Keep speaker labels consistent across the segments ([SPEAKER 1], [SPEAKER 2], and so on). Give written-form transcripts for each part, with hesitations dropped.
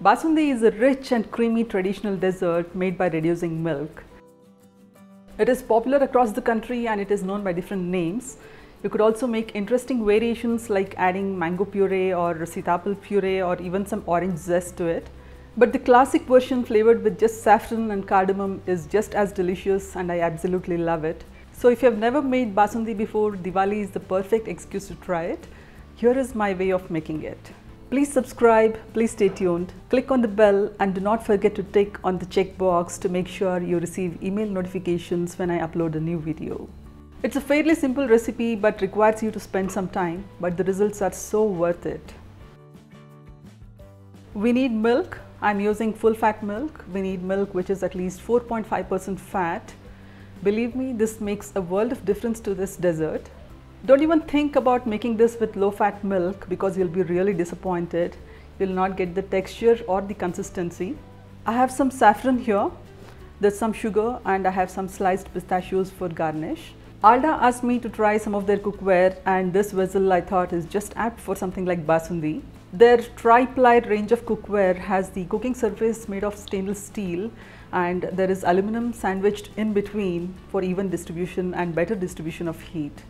[SPEAKER 1] Basundi is a rich and creamy traditional dessert made by reducing milk. It is popular across the country and it is known by different names. You could also make interesting variations like adding mango puree or sitapal puree or even some orange zest to it. But the classic version flavored with just saffron and cardamom is just as delicious and I absolutely love it. So if you have never made Basundi before, Diwali is the perfect excuse to try it. Here is my way of making it. Please subscribe, please stay tuned, click on the bell and do not forget to tick on the checkbox to make sure you receive email notifications when I upload a new video. It's a fairly simple recipe but requires you to spend some time, but the results are so worth it. We need milk. I'm using full fat milk. We need milk which is at least 4.5% fat. Believe me, this makes a world of difference to this dessert. Don't even think about making this with low fat milk because you'll be really disappointed. You'll not get the texture or the consistency. I have some saffron here, there's some sugar and I have some sliced pistachios for garnish. Alda asked me to try some of their cookware and this vessel I thought is just apt for something like Basundi. Their tri-ply range of cookware has the cooking surface made of stainless steel and there is aluminum sandwiched in between for even distribution and better distribution of heat.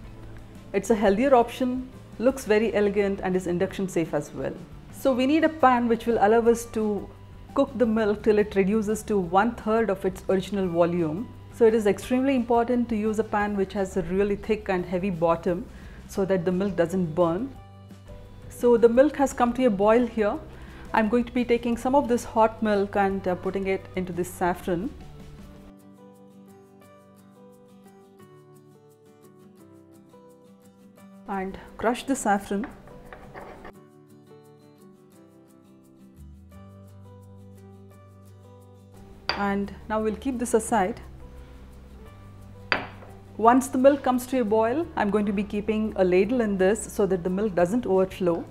[SPEAKER 1] It's a healthier option, looks very elegant and is induction safe as well. So we need a pan which will allow us to cook the milk till it reduces to 1/3 of its original volume. So it is extremely important to use a pan which has a really thick and heavy bottom so that the milk doesn't burn. So the milk has come to a boil here. I'm going to be taking some of this hot milk and putting it into this saffron. And crush the saffron. And now we'll keep this aside. Once the milk comes to a boil, I'm going to be keeping a ladle in this so that the milk doesn't overflow.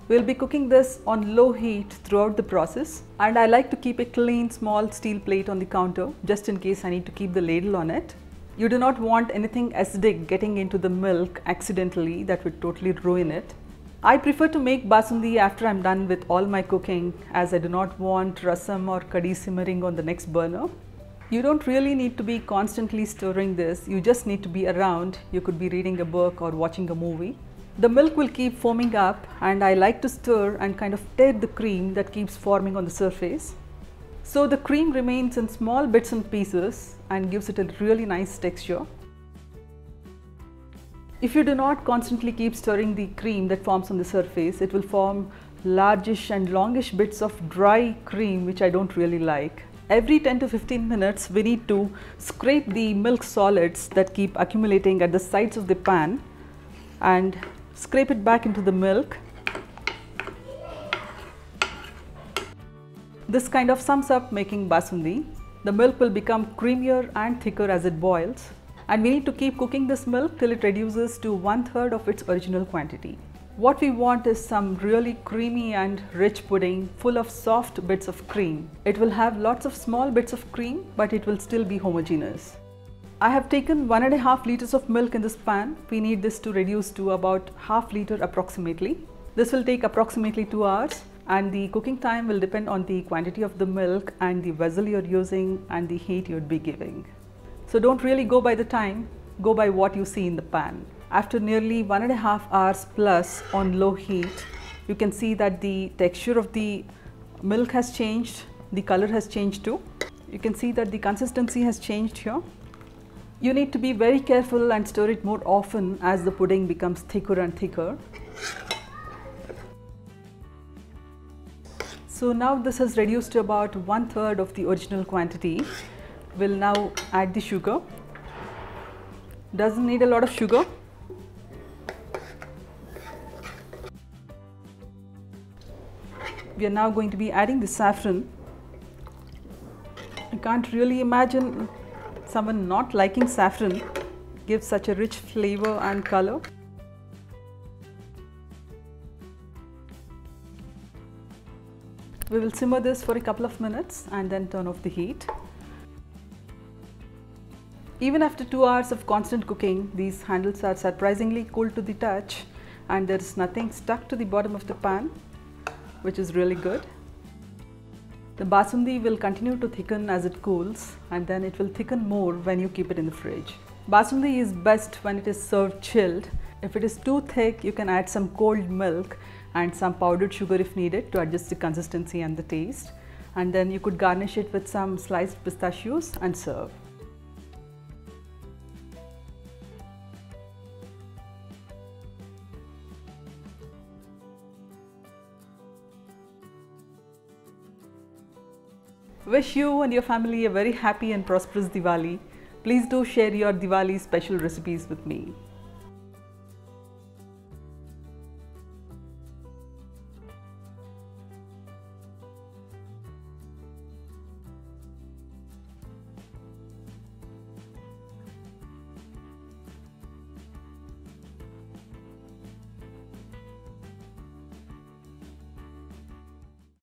[SPEAKER 1] We'll be cooking this on low heat throughout the process, and I like to keep a clean small steel plate on the counter just in case I need to keep the ladle on it. You do not want anything acidic getting into the milk accidentally, that would totally ruin it. I prefer to make Basundi after I'm done with all my cooking as I do not want rasam or kadhi simmering on the next burner. You don't really need to be constantly stirring this, you just need to be around. You could be reading a book or watching a movie. The milk will keep foaming up and I like to stir and kind of tear the cream that keeps forming on the surface. So the cream remains in small bits and pieces and gives it a really nice texture. If you do not constantly keep stirring the cream that forms on the surface, it will form largish and longish bits of dry cream which I don't really like. Every 10 to 15 minutes we need to scrape the milk solids that keep accumulating at the sides of the pan and scrape it back into the milk. This kind of sums up making Basundi. The milk will become creamier and thicker as it boils, and we need to keep cooking this milk till it reduces to 1/3 of its original quantity. What we want is some really creamy and rich pudding full of soft bits of cream. It will have lots of small bits of cream, but it will still be homogeneous. I have taken 1.5 liters of milk in this pan. We need this to reduce to about ½ liter approximately. This will take approximately 2 hours. And the cooking time will depend on the quantity of the milk and the vessel you're using and the heat you'd be giving. So don't really go by the time, go by what you see in the pan. After nearly 1.5 hours plus on low heat, you can see that the texture of the milk has changed, the color has changed too. You can see that the consistency has changed here. You need to be very careful and stir it more often as the pudding becomes thicker and thicker. So now this has reduced to about 1/3 of the original quantity. We'll now add the sugar. Doesn't need a lot of sugar. We are now going to be adding the saffron. I can't really imagine someone not liking saffron. It gives such a rich flavor and color. We will simmer this for a couple of minutes and then turn off the heat. Even after 2 hours of constant cooking, these handles are surprisingly cool to the touch and there is nothing stuck to the bottom of the pan. which is really good. The Basundi will continue to thicken as it cools, and then it will thicken more when you keep it in the fridge. Basundi is best when it is served chilled. If it is too thick, you can add some cold milk and some powdered sugar if needed to adjust the consistency and the taste. And then you could garnish it with some sliced pistachios and serve. Wish you and your family a very happy and prosperous Diwali. Please do share your Diwali special recipes with me.